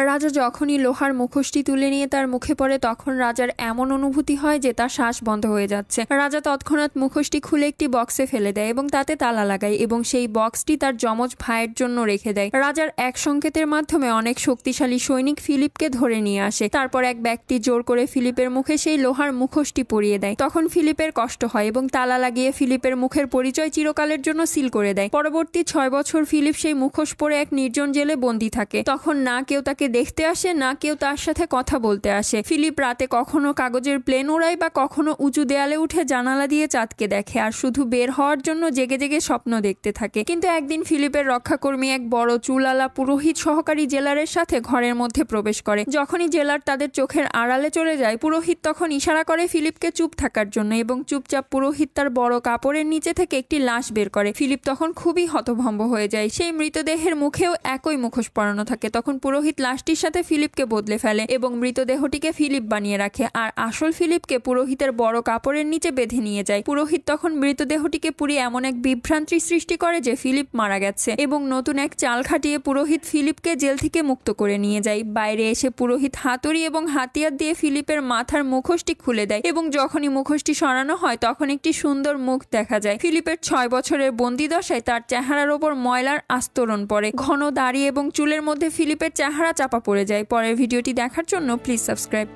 রাজা যখনই লোহার মুখোশটি তুলে নিয়ে তার মুখে পড়ে তখন রাজার এমন অনুভূতি হয় যে তার শ্বাস বন্ধ হয়ে যাচ্ছে। রাজা তৎক্ষণাৎ মুখোশটি খুলে একটি বক্সে ফেলে দেয় এবং তাতে তালা লাগায় এবং সেই বক্সটি তার যমজ ভাইয়ের জন্য রেখে দেয়। রাজার এক সংকেতের মাধ্যমে অনেক শক্তিশালী সৈনিক ফিলিপকে ধরে নিয়ে আসে। তারপর এক ব্যক্তি জোর করে ফিলিপের মুখে সেই লোহার মুখোশটি পরিয়ে দেয়। তখন ফিলিপের কষ্ট হয় এবং তালা লাগিয়ে ফিলিপের মুখের পরিচয় চিরকালের জন্য সিল করে দেয়। পরবর্তী 6 বছর ফিলিপ সেই মুখোশ পরে এক নির্জন জেলে বন্দী থাকে। তখন না কেউ তাকে দেখতে আসে, না কেউ তার সাথে কথা বলতে আসে। ফিলিপ রাতে কখনো কাগজের প্লেন ওড়ায় বা কখনো উঁচু দেয়ালে উঠে জানালা দিয়ে চাঁদকে দেখে আর শুধু বের হওয়ার জন্য জেগে জেগে স্বপ্ন দেখতে থাকে। কিন্তু একদিন ফিলিপের রক্ষাকর্মী এক বড় চুলালা পুরোহিত সহকারী জেলারের সাথে ঘরের মধ্যে প্রবেশ করে। যখনই জেলার তাদের চোখের আড়ালে চলে যায়, পুরোহিত তখন ইশারা করে ফিলিপকে চুপ থাকার জন্য এবং চুপচাপ পুরোহিত তার বড় কাপড়ের নিচে থেকে একটি লাশ বের করে। ফিলিপ তখন খুবই হতভম্ব হয়ে যায়। সেই মৃতদেহের মুখেও একই মুখোশ পরানো থাকে। তখন পুরোহিত লাশটির সাথে ফিলিপকে বদলে ফেলে এবং মৃতদেহটিকে ফিলিপ বানিয়ে রাখে আর আসল ফিলিপকে পুরোহিতের বড় কাপড়ের নিচে বেঁধে নিয়ে যায়। পুরোহিত তখন মৃতদেহটিকে পুড়িয়ে এমন এক বিভ্রান্তি সৃষ্টি করে যে ফিলিপ মারা গেছে এবং নতুন এক চাল খাটিয়ে পুরোহিত ফিলিপকে জেল থেকে মুক্ত করে নিয়ে যায়। বাইরে এসে পুরোহিত হাতুড়ি এবং হাতিয়ার দিয়ে ফিলিপের মাথার মুখোশটি খুলে দেয় এবং যখনই মুখোশটি সরানো হয় তখন একটি সুন্দর মুখ দেখা যায়। ফিলিপের 6 বছরের বন্দিদশায় তার চেহারার ওপর ময়লার আস্তরণ পড়ে। ঘন দাড়ি এবং চুলের মধ্যে ফিলিপের চেহারা চাপা পড়ে যায়। পরের ভিডিওটি দেখার জন্য প্লিজ সাবস্ক্রাইব